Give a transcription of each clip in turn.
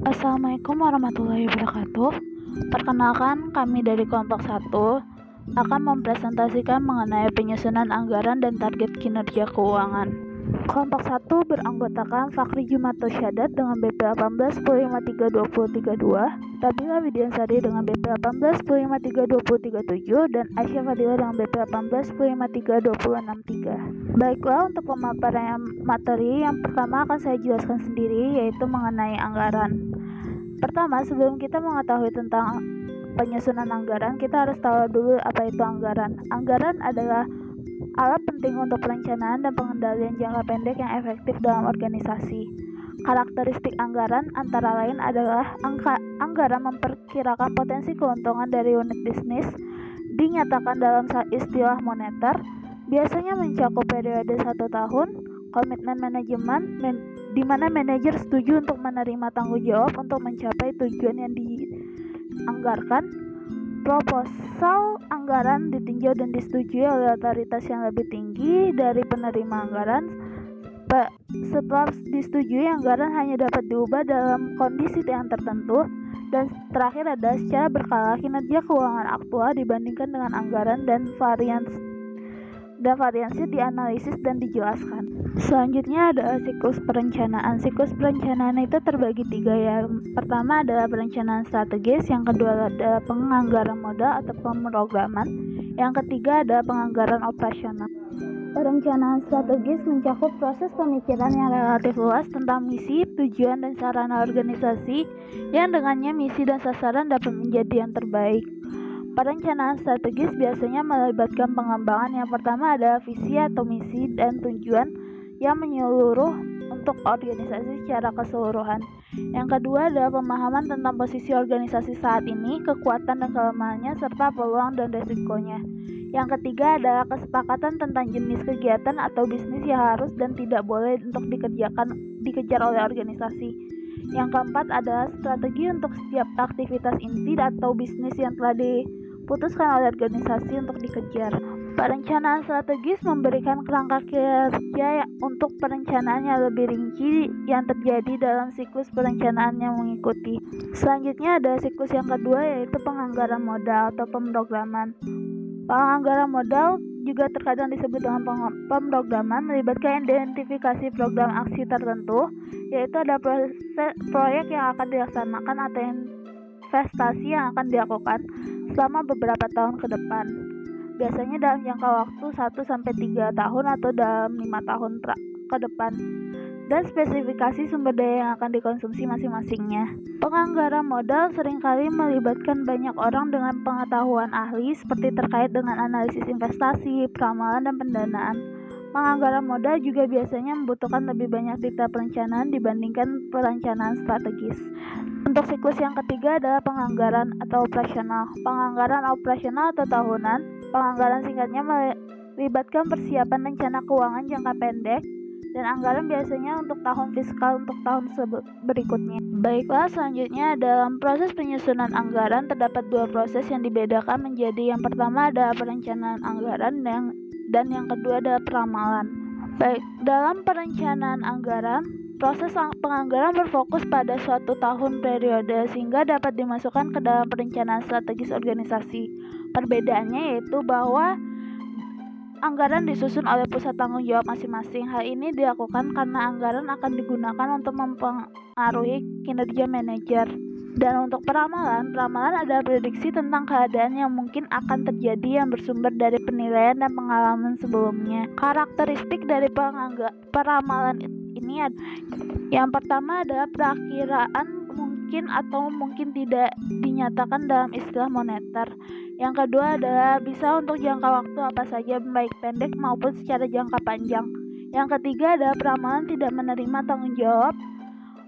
Assalamualaikum warahmatullahi wabarakatuh. Perkenalkan, kami dari kelompok 1 akan mempresentasikan mengenai penyusunan anggaran dan target kinerja keuangan. Kelompok 1 beranggotakan Fakri Jumato Syadat dengan BP 18 1053232, Tabila Widiansari dengan BP 18 1053237, dan Aisyah Fadila dengan BP 18 1053263. Baiklah, untuk pemaparan materi yang pertama akan saya jelaskan sendiri, yaitu mengenai anggaran. Pertama, sebelum kita mengetahui tentang penyusunan anggaran, kita harus tahu dulu apa itu anggaran. Anggaran adalah alat penting untuk perencanaan dan pengendalian jangka pendek yang efektif dalam organisasi. Karakteristik anggaran antara lain adalah anggaran memperkirakan potensi keuntungan dari unit bisnis, dinyatakan dalam istilah moneter, biasanya mencakup periode 1 tahun, komitmen manajemen, di mana manajer setuju untuk menerima tanggung jawab untuk mencapai tujuan yang dianggarkan. Proposal anggaran ditinjau dan disetujui oleh otoritas yang lebih tinggi dari penerima anggaran. Setelah disetujui, anggaran hanya dapat diubah dalam kondisi yang tertentu. Dan terakhir adalah secara berkala kinerja keuangan aktual dibandingkan dengan anggaran dan variansi dianalisis dan dijelaskan. Selanjutnya adalah siklus perencanaan. Siklus perencanaan itu terbagi 3. Yang pertama adalah perencanaan strategis, yang kedua adalah penganggaran modal atau pemrograman, yang ketiga adalah penganggaran operasional. Perencanaan strategis mencakup proses pemikiran yang relatif luas tentang misi, tujuan, dan sarana organisasi, yang dengannya misi dan sasaran dapat menjadi yang terbaik. Perencanaan strategis biasanya melibatkan pengembangan. Yang pertama adalah visi atau misi dan tujuan yang menyeluruh untuk organisasi secara keseluruhan. Yang kedua adalah pemahaman tentang posisi organisasi saat ini, kekuatan dan kelemahannya, serta peluang dan resikonya. Yang ketiga adalah kesepakatan tentang jenis kegiatan atau bisnis yang harus dan tidak boleh untuk dikejar oleh organisasi. Yang keempat adalah strategi untuk setiap aktivitas inti atau bisnis yang telah diputuskan oleh organisasi untuk dikejar. Perencanaan strategis memberikan kerangka kerja untuk perencanaan yang lebih rinci yang terjadi dalam siklus perencanaan yang mengikuti. Selanjutnya ada siklus yang kedua, yaitu penganggaran modal atau pemrograman. Penganggaran modal juga terkadang disebut dengan pemrograman, melibatkan identifikasi program aksi tertentu, yaitu ada proyek yang akan dilaksanakan atau investasi yang akan dilakukan selama beberapa tahun ke depan. Biasanya dalam jangka waktu 1-3 tahun atau dalam 5 tahun ke depan, dan spesifikasi sumber daya yang akan dikonsumsi masing-masingnya. Penganggaran modal seringkali melibatkan banyak orang dengan pengetahuan ahli seperti terkait dengan analisis investasi, peramalan, dan pendanaan. Penganggaran modal juga biasanya membutuhkan lebih banyak detail perencanaan dibandingkan perencanaan strategis. Untuk siklus yang ketiga adalah penganggaran atau operasional. Penganggaran operasional atau tahunan. Penganggaran singkatnya melibatkan persiapan rencana keuangan jangka pendek dan anggaran biasanya untuk tahun fiskal untuk tahun berikutnya. Baiklah, selanjutnya dalam proses penyusunan anggaran terdapat 2 proses yang dibedakan menjadi yang pertama adalah perencanaan anggaran dan yang kedua adalah peramalan. Baik, dalam perencanaan anggaran, proses penganggaran berfokus pada suatu tahun periode sehingga dapat dimasukkan ke dalam perencanaan strategis organisasi. Perbedaannya yaitu bahwa anggaran disusun oleh pusat tanggung jawab masing-masing. Hal ini dilakukan karena anggaran akan digunakan untuk mempengaruhi kinerja manajer. Dan untuk peramalan adalah prediksi tentang keadaan yang mungkin akan terjadi yang bersumber dari penilaian dan pengalaman sebelumnya. Karakteristik dari peramalan ini yang pertama adalah perakiraan mungkin atau mungkin tidak dinyatakan dalam istilah moneter. Yang kedua adalah bisa untuk jangka waktu apa saja, baik pendek maupun secara jangka panjang. Yang ketiga adalah peramalan tidak menerima tanggung jawab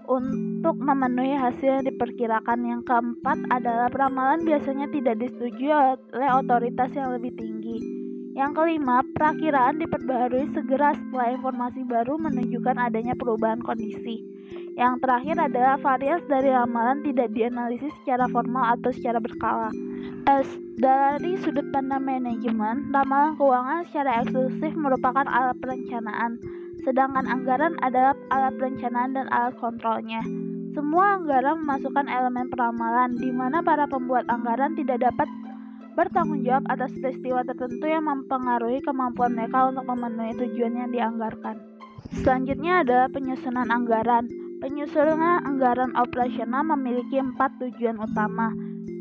untuk memenuhi hasil yang diperkirakan. Yang keempat adalah peramalan biasanya tidak disetujui oleh otoritas yang lebih tinggi. Yang kelima, perakiraan diperbaharui segera setelah informasi baru menunjukkan adanya perubahan kondisi. Yang terakhir adalah variasi dari ramalan tidak dianalisis secara formal atau secara berkala. Dari sudut pandang manajemen, ramalan keuangan secara eksklusif merupakan alat perencanaan, sedangkan anggaran adalah alat perencanaan dan alat kontrolnya. Semua anggaran memasukkan elemen peramalan, di mana para pembuat anggaran tidak dapat bertanggung jawab atas peristiwa tertentu yang mempengaruhi kemampuan mereka untuk memenuhi tujuan yang dianggarkan. Selanjutnya adalah penyusunan anggaran. Penyusunan anggaran operasional memiliki 4 tujuan utama.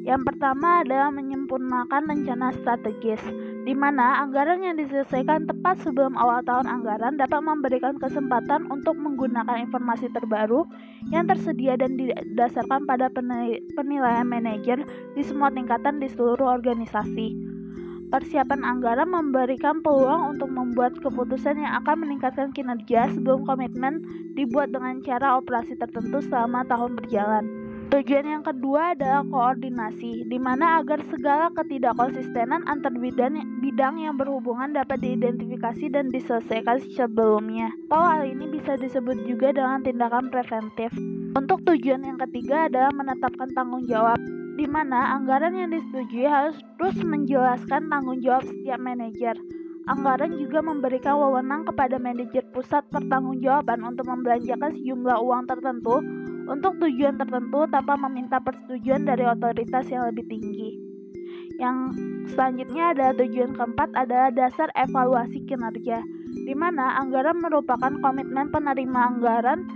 Yang pertama adalah menyempurnakan rencana strategis, di mana anggaran yang diselesaikan tepat sebelum awal tahun anggaran dapat memberikan kesempatan untuk menggunakan informasi terbaru yang tersedia dan didasarkan pada penilaian manajer di semua tingkatan di seluruh organisasi. Persiapan anggaran memberikan peluang untuk membuat keputusan yang akan meningkatkan kinerja sebelum komitmen dibuat dengan cara operasi tertentu selama tahun berjalan. Tujuan yang kedua adalah koordinasi, di mana agar segala ketidakkonsistenan antar bidang yang berhubungan dapat diidentifikasi dan diselesaikan sebelumnya. Hal ini bisa disebut juga dengan tindakan preventif. Untuk tujuan yang ketiga adalah menetapkan tanggung jawab, di mana anggaran yang disetujui harus terus menjelaskan tanggung jawab setiap manajer. Anggaran juga memberikan wewenang kepada manajer pusat pertanggungjawaban untuk membelanjakan sejumlah uang tertentu untuk tujuan tertentu tanpa meminta persetujuan dari otoritas yang lebih tinggi. Yang selanjutnya adalah tujuan keempat adalah dasar evaluasi kinerja, di mana anggaran merupakan komitmen penerima anggaran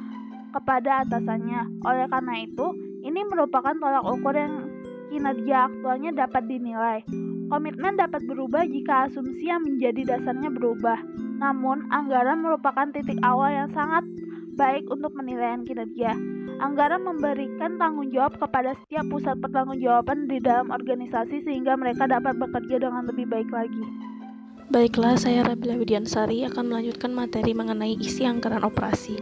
kepada atasannya. Oleh karena itu, ini merupakan tolak ukur yang kinerja aktualnya dapat dinilai. Komitmen dapat berubah jika asumsi yang menjadi dasarnya berubah. Namun, anggaran merupakan titik awal yang sangat baik untuk penilaian kinerja. Anggaran memberikan tanggung jawab kepada setiap pusat pertanggungjawaban di dalam organisasi sehingga mereka dapat bekerja dengan lebih baik lagi. Baiklah, saya Rabila Widiansari akan melanjutkan materi mengenai isi anggaran operasi.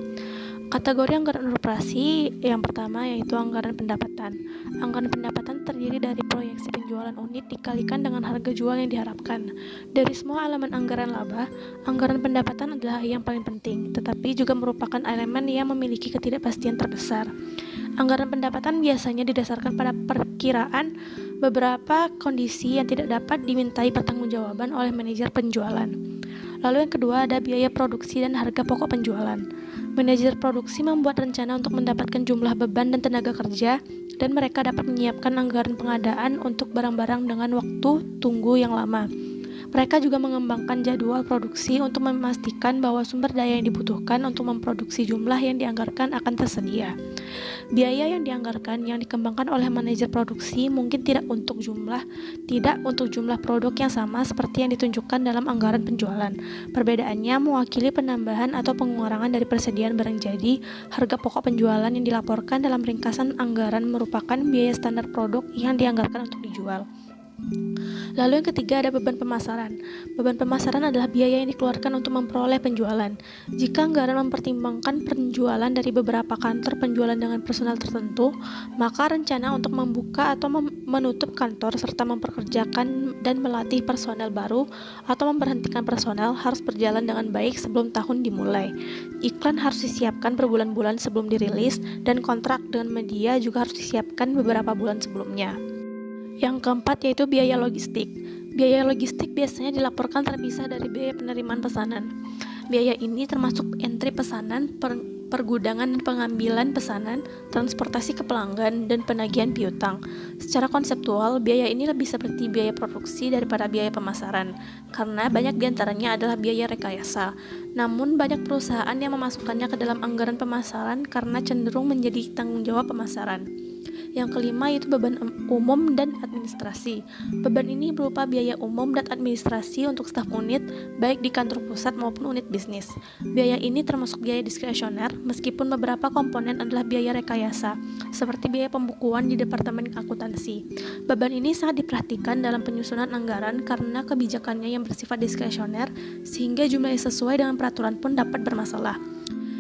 Kategori anggaran operasi yang pertama yaitu anggaran pendapatan. Anggaran pendapatan terdiri dari proyeksi penjualan unit dikalikan dengan harga jual yang diharapkan. Dari semua elemen anggaran laba, anggaran pendapatan adalah yang paling penting, tetapi juga merupakan elemen yang memiliki ketidakpastian terbesar. Anggaran pendapatan biasanya didasarkan pada perkiraan beberapa kondisi yang tidak dapat dimintai pertanggungjawaban oleh manajer penjualan. Lalu yang kedua ada biaya produksi dan harga pokok penjualan. Manajer produksi membuat rencana untuk mendapatkan jumlah beban dan tenaga kerja, dan mereka dapat menyiapkan anggaran pengadaan untuk barang-barang dengan waktu tunggu yang lama. Mereka juga mengembangkan jadwal produksi untuk memastikan bahwa sumber daya yang dibutuhkan untuk memproduksi jumlah yang dianggarkan akan tersedia. Biaya yang dianggarkan yang dikembangkan oleh manajer produksi mungkin tidak untuk jumlah produk yang sama seperti yang ditunjukkan dalam anggaran penjualan. Perbedaannya mewakili penambahan atau pengurangan dari persediaan barang jadi. Harga pokok penjualan yang dilaporkan dalam ringkasan anggaran merupakan biaya standar produk yang dianggarkan untuk dijual. Lalu yang ketiga ada beban pemasaran. Beban pemasaran adalah biaya yang dikeluarkan untuk memperoleh penjualan. Jika anggaran mempertimbangkan penjualan dari beberapa kantor penjualan dengan personal tertentu, maka rencana untuk membuka atau menutup kantor serta memperkerjakan dan melatih personel baru atau memberhentikan personel harus berjalan dengan baik sebelum tahun dimulai. Iklan harus disiapkan berbulan-bulan sebelum dirilis, dan kontrak dengan media juga harus disiapkan beberapa bulan sebelumnya. Yang keempat yaitu biaya logistik. Biaya logistik biasanya dilaporkan terpisah dari biaya penerimaan pesanan. Biaya ini termasuk entry pesanan, pergudangan dan pengambilan pesanan, transportasi ke pelanggan, dan penagihan piutang. Secara konseptual, biaya ini lebih seperti biaya produksi daripada biaya pemasaran, karena banyak diantaranya adalah biaya rekayasa. Namun, banyak perusahaan yang memasukkannya ke dalam anggaran pemasaran karena cenderung menjadi tanggung jawab pemasaran. Yang kelima yaitu beban umum dan administrasi. Beban ini berupa biaya umum dan administrasi untuk staf unit, baik di kantor pusat maupun unit bisnis. Biaya ini termasuk biaya diskresioner, meskipun beberapa komponen adalah biaya rekayasa, seperti biaya pembukuan di Departemen Akuntansi. Beban ini sangat diperhatikan dalam penyusunan anggaran karena kebijakannya yang bersifat diskresioner, sehingga jumlah yang sesuai dengan peraturan pun dapat bermasalah.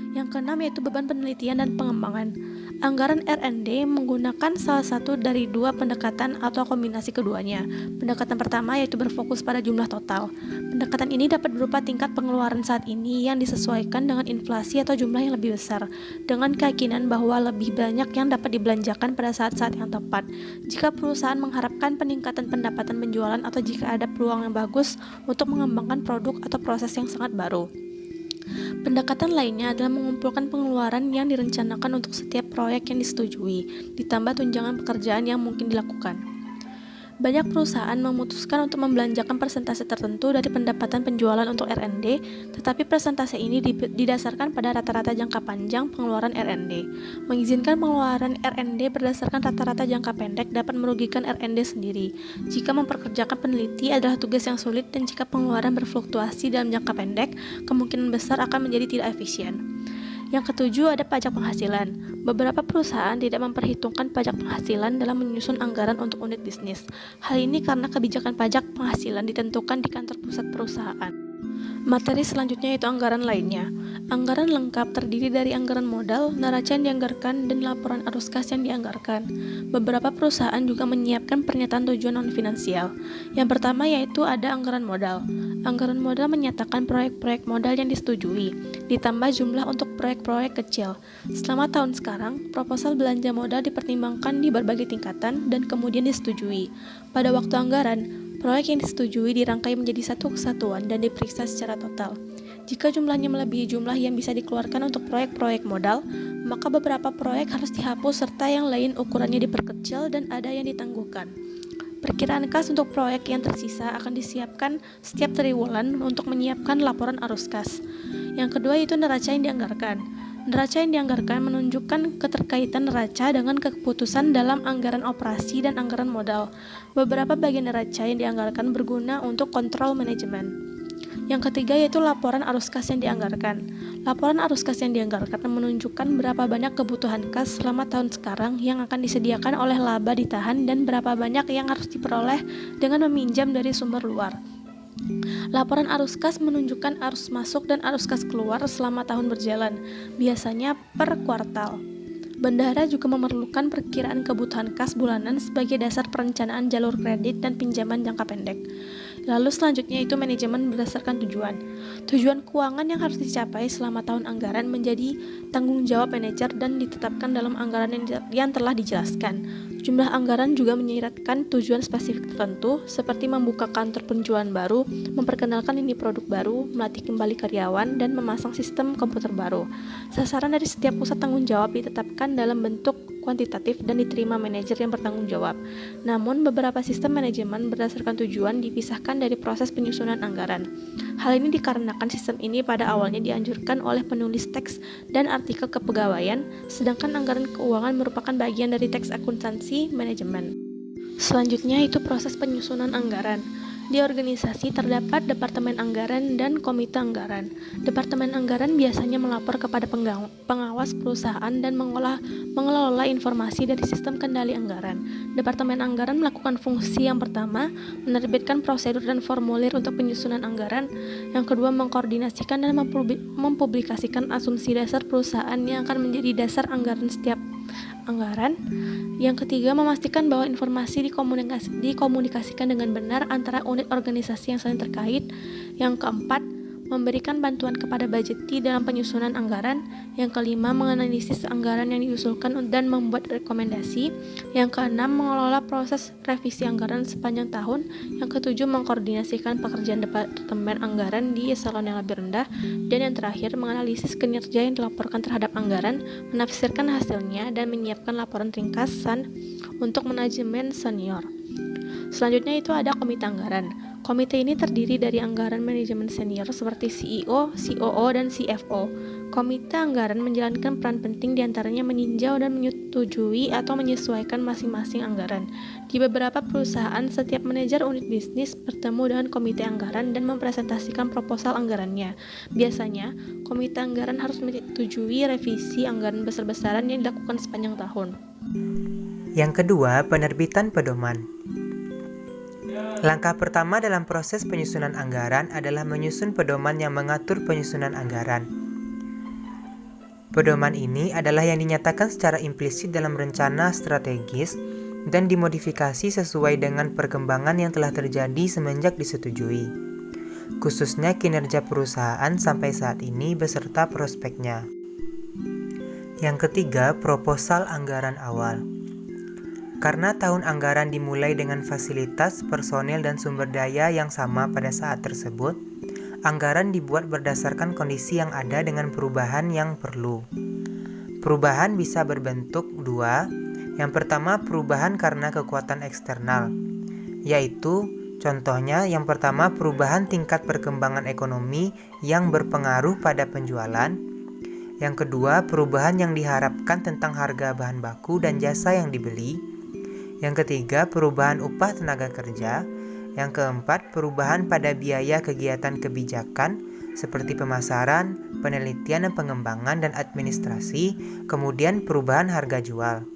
Yang keenam yaitu beban penelitian dan pengembangan. Anggaran R&D menggunakan salah satu dari dua pendekatan atau kombinasi keduanya. Pendekatan pertama yaitu berfokus pada jumlah total. Pendekatan ini dapat berupa tingkat pengeluaran saat ini yang disesuaikan dengan inflasi atau jumlah yang lebih besar, dengan keyakinan bahwa lebih banyak yang dapat dibelanjakan pada saat-saat yang tepat. Jika perusahaan mengharapkan peningkatan pendapatan penjualan atau jika ada peluang yang bagus untuk mengembangkan produk atau proses yang sangat baru. Pendekatan lainnya adalah mengumpulkan pengeluaran yang direncanakan untuk setiap proyek yang disetujui, ditambah tunjangan pekerjaan yang mungkin dilakukan. Banyak perusahaan memutuskan untuk membelanjakan persentase tertentu dari pendapatan penjualan untuk R&D, tetapi persentase ini didasarkan pada rata-rata jangka panjang pengeluaran R&D. Mengizinkan pengeluaran R&D berdasarkan rata-rata jangka pendek dapat merugikan R&D sendiri. Jika memperkerjakan peneliti adalah tugas yang sulit dan jika pengeluaran berfluktuasi dalam jangka pendek, kemungkinan besar akan menjadi tidak efisien. Yang ketujuh ada pajak penghasilan. Beberapa perusahaan tidak memperhitungkan pajak penghasilan dalam menyusun anggaran untuk unit bisnis. Hal ini karena kebijakan pajak penghasilan ditentukan di kantor pusat perusahaan. Materi selanjutnya yaitu anggaran lainnya. Anggaran lengkap terdiri dari anggaran modal, neraca yang dianggarkan, dan laporan arus kas yang dianggarkan. Beberapa perusahaan juga menyiapkan pernyataan tujuan non-finansial. Yang pertama yaitu ada anggaran modal. Anggaran modal menyatakan proyek-proyek modal yang disetujui, ditambah jumlah untuk proyek-proyek kecil. Selama tahun sekarang, proposal belanja modal dipertimbangkan di berbagai tingkatan dan kemudian disetujui. Pada waktu anggaran, proyek yang disetujui dirangkai menjadi satu kesatuan dan diperiksa secara total. Jika jumlahnya melebihi jumlah yang bisa dikeluarkan untuk proyek-proyek modal, maka beberapa proyek harus dihapus serta yang lain ukurannya diperkecil dan ada yang ditangguhkan. Perkiraan kas untuk proyek yang tersisa akan disiapkan setiap triwulan untuk menyiapkan laporan arus kas. Yang kedua itu neraca yang dianggarkan. Neraca yang dianggarkan menunjukkan keterkaitan neraca dengan keputusan dalam anggaran operasi dan anggaran modal. Beberapa bagian neraca yang dianggarkan berguna untuk kontrol manajemen. Yang ketiga yaitu laporan arus kas yang dianggarkan. Laporan arus kas yang dianggarkan menunjukkan berapa banyak kebutuhan kas selama tahun sekarang yang akan disediakan oleh laba ditahan dan berapa banyak yang harus diperoleh dengan meminjam dari sumber luar. Laporan arus kas menunjukkan arus masuk dan arus kas keluar selama tahun berjalan, biasanya per kuartal. Bendahara juga memerlukan perkiraan kebutuhan kas bulanan sebagai dasar perencanaan jalur kredit dan pinjaman jangka pendek. Lalu selanjutnya itu manajemen berdasarkan tujuan. Tujuan keuangan yang harus dicapai selama tahun anggaran menjadi tanggung jawab manajer dan ditetapkan dalam anggaran yang telah dijelaskan. Jumlah anggaran juga menyiratkan tujuan spesifik tertentu seperti membuka kantor penjualan baru, memperkenalkan lini produk baru, melatih kembali karyawan, dan memasang sistem komputer baru. Sasaran dari setiap pusat tanggung jawab ditetapkan dalam bentuk kuantitatif dan diterima manajer yang bertanggung jawab. Namun, beberapa sistem manajemen berdasarkan tujuan dipisahkan dari proses penyusunan anggaran. Hal ini dikarenakan sistem ini pada awalnya dianjurkan oleh penulis teks dan artikel kepegawaian, sedangkan anggaran keuangan merupakan bagian dari teks akuntansi manajemen. Selanjutnya itu proses penyusunan anggaran. Di organisasi terdapat Departemen Anggaran dan Komite Anggaran. Departemen Anggaran biasanya melapor kepada pengawas perusahaan dan mengelola informasi dari sistem kendali anggaran. Departemen Anggaran melakukan fungsi yang pertama, menerbitkan prosedur dan formulir untuk penyusunan anggaran. Yang kedua, mengkoordinasikan dan mempublikasikan asumsi dasar perusahaan yang akan menjadi dasar anggaran setiap anggaran. Yang ketiga, memastikan bahwa informasi dikomunikasikan dengan benar antara unit organisasi yang saling terkait. Yang keempat, memberikan bantuan kepada budgety dalam penyusunan anggaran. Yang kelima, menganalisis anggaran yang diusulkan dan membuat rekomendasi. Yang keenam, mengelola proses revisi anggaran sepanjang tahun. Yang ketujuh, mengkoordinasikan pekerjaan departemen anggaran di eselon yang lebih rendah. Dan yang terakhir, menganalisis kinerja yang dilaporkan terhadap anggaran, menafsirkan hasilnya, dan menyiapkan laporan ringkasan untuk manajemen senior. Selanjutnya itu ada komite anggaran. Komite ini terdiri dari anggaran manajemen senior seperti CEO, COO, dan CFO. Komite anggaran menjalankan peran penting diantaranya meninjau dan menyetujui atau menyesuaikan masing-masing anggaran. Di beberapa perusahaan, setiap manajer unit bisnis bertemu dengan komite anggaran dan mempresentasikan proposal anggarannya. Biasanya, komite anggaran harus menyetujui revisi anggaran besar-besaran yang dilakukan sepanjang tahun. Yang kedua, penerbitan pedoman. Langkah pertama dalam proses penyusunan anggaran adalah menyusun pedoman yang mengatur penyusunan anggaran. Pedoman ini adalah yang dinyatakan secara implisit dalam rencana strategis dan dimodifikasi sesuai dengan perkembangan yang telah terjadi semenjak disetujui, khususnya kinerja perusahaan sampai saat ini beserta prospeknya. Yang ketiga, proposal anggaran awal. Karena tahun anggaran dimulai dengan fasilitas, personel, dan sumber daya yang sama pada saat tersebut, anggaran dibuat berdasarkan kondisi yang ada dengan perubahan yang perlu. Perubahan bisa berbentuk dua. Yang pertama, perubahan karena kekuatan eksternal, yaitu contohnya yang pertama perubahan tingkat perkembangan ekonomi yang berpengaruh pada penjualan. Yang kedua, perubahan yang diharapkan tentang harga bahan baku dan jasa yang dibeli. Yang ketiga, perubahan upah tenaga kerja. Yang keempat, perubahan pada biaya kegiatan kebijakan seperti pemasaran, penelitian dan pengembangan, dan administrasi. Kemudian perubahan harga jual.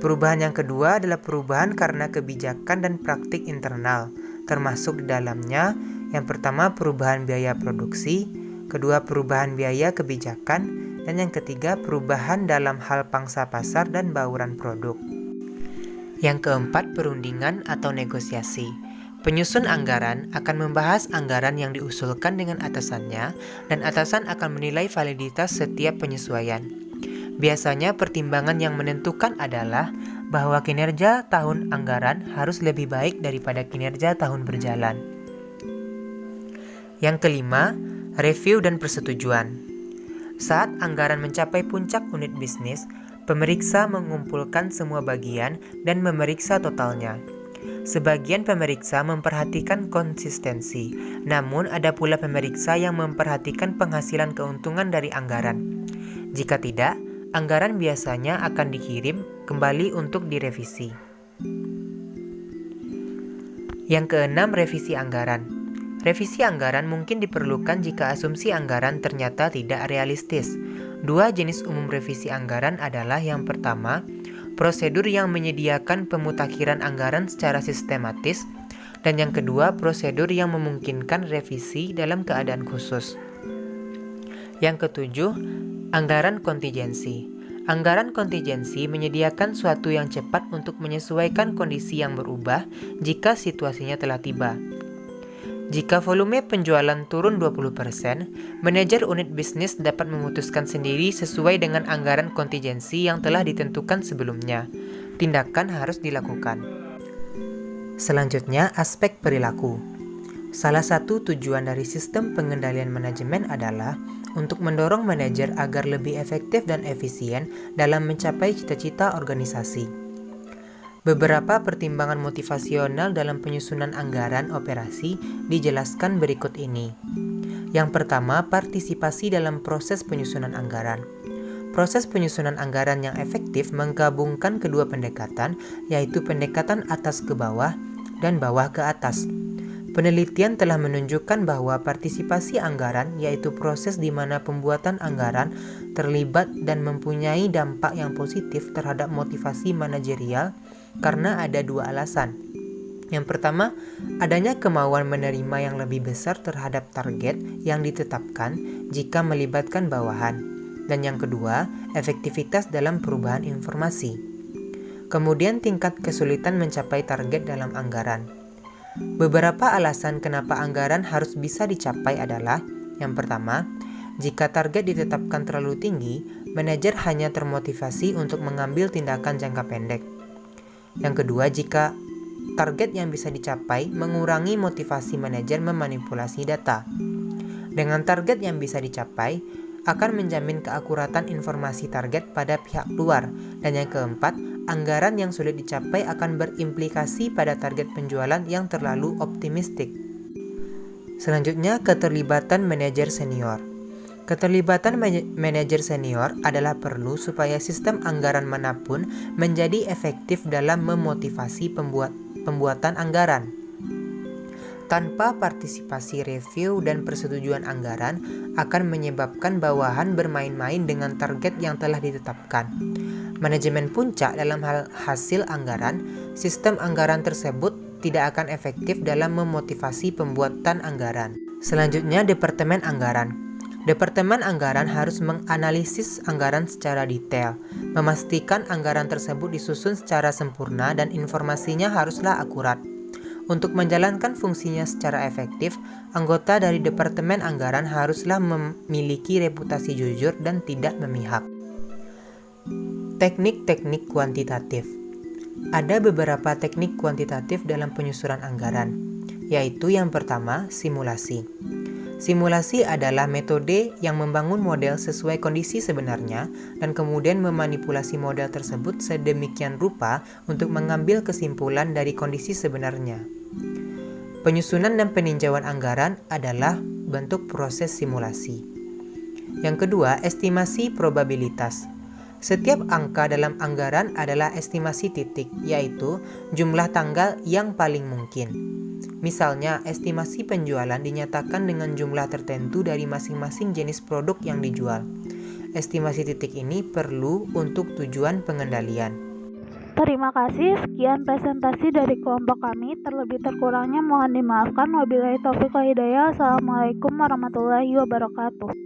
Perubahan yang kedua adalah perubahan karena kebijakan dan praktik internal, termasuk di dalamnya yang pertama perubahan biaya produksi, kedua perubahan biaya kebijakan, dan yang ketiga perubahan dalam hal pangsa pasar dan bauran produk. Yang keempat, perundingan atau negosiasi. Penyusun anggaran akan membahas anggaran yang diusulkan dengan atasannya, dan atasan akan menilai validitas setiap penyesuaian. Biasanya pertimbangan yang menentukan adalah bahwa kinerja tahun anggaran harus lebih baik daripada kinerja tahun berjalan. Yang kelima, review dan persetujuan. Saat anggaran mencapai puncak unit bisnis, pemeriksa mengumpulkan semua bagian dan memeriksa totalnya. Sebagian pemeriksa memperhatikan konsistensi, namun ada pula pemeriksa yang memperhatikan penghasilan keuntungan dari anggaran. Jika tidak, anggaran biasanya akan dikirim kembali untuk direvisi. Yang keenam, revisi anggaran. Revisi anggaran mungkin diperlukan jika asumsi anggaran ternyata tidak realistis. Dua jenis umum revisi anggaran adalah yang pertama, prosedur yang menyediakan pemutakhiran anggaran secara sistematis, dan yang kedua, prosedur yang memungkinkan revisi dalam keadaan khusus. Yang ketujuh, anggaran kontingensi. Anggaran kontingensi menyediakan suatu yang cepat untuk menyesuaikan kondisi yang berubah jika situasinya telah tiba. Jika volume penjualan turun 20%, manajer unit bisnis dapat memutuskan sendiri sesuai dengan anggaran kontingensi yang telah ditentukan sebelumnya. Tindakan harus dilakukan. Selanjutnya, aspek perilaku. Salah satu tujuan dari sistem pengendalian manajemen adalah untuk mendorong manajer agar lebih efektif dan efisien dalam mencapai cita-cita organisasi. Beberapa pertimbangan motivasional dalam penyusunan anggaran operasi dijelaskan berikut ini. Yang pertama, partisipasi dalam proses penyusunan anggaran. Proses penyusunan anggaran yang efektif menggabungkan kedua pendekatan, yaitu pendekatan atas ke bawah dan bawah ke atas. Penelitian telah menunjukkan bahwa partisipasi anggaran, yaitu proses di mana pembuatan anggaran terlibat dan mempunyai dampak yang positif terhadap motivasi manajerial, karena ada dua alasan. Yang pertama, adanya kemauan menerima yang lebih besar terhadap target yang ditetapkan jika melibatkan bawahan. Dan yang kedua, efektivitas dalam perubahan informasi. Kemudian tingkat kesulitan mencapai target dalam anggaran. Beberapa alasan kenapa anggaran harus bisa dicapai adalah, yang pertama, jika target ditetapkan terlalu tinggi, manajer hanya termotivasi untuk mengambil tindakan jangka pendek. Yang kedua, jika target yang bisa dicapai mengurangi motivasi manajer memanipulasi data. Dengan target yang bisa dicapai, akan menjamin keakuratan informasi target pada pihak luar. Dan yang keempat, anggaran yang sulit dicapai akan berimplikasi pada target penjualan yang terlalu optimistik. Selanjutnya, keterlibatan manajer senior. Keterlibatan manajer senior adalah perlu supaya sistem anggaran manapun menjadi efektif dalam memotivasi pembuatan anggaran. Tanpa partisipasi review dan persetujuan anggaran akan menyebabkan bawahan bermain-main dengan target yang telah ditetapkan. Manajemen puncak dalam hal hasil anggaran, sistem anggaran tersebut tidak akan efektif dalam memotivasi pembuatan anggaran. Selanjutnya, Departemen Anggaran. Departemen Anggaran harus menganalisis anggaran secara detail, memastikan anggaran tersebut disusun secara sempurna dan informasinya haruslah akurat. Untuk menjalankan fungsinya secara efektif, anggota dari Departemen Anggaran haruslah memiliki reputasi jujur dan tidak memihak. Teknik-teknik kuantitatif. Ada beberapa teknik kuantitatif dalam penyusunan anggaran. yaitu yang pertama, simulasi. Simulasi adalah metode yang membangun model sesuai kondisi sebenarnya dan kemudian memanipulasi model tersebut sedemikian rupa untuk mengambil kesimpulan dari kondisi sebenarnya. Penyusunan dan peninjauan anggaran adalah bentuk proses simulasi. Yang kedua, estimasi probabilitas. Setiap angka dalam anggaran adalah estimasi titik, yaitu jumlah tanggal yang paling mungkin. Misalnya, estimasi penjualan dinyatakan dengan jumlah tertentu dari masing-masing jenis produk yang dijual. Estimasi titik ini perlu untuk tujuan pengendalian. Terima kasih, sekian presentasi dari kelompok kami. Terlebih terkurangnya mohon dimaafkan. Wabillahi taufiq wal hidayah. Assalamualaikum warahmatullahi wabarakatuh.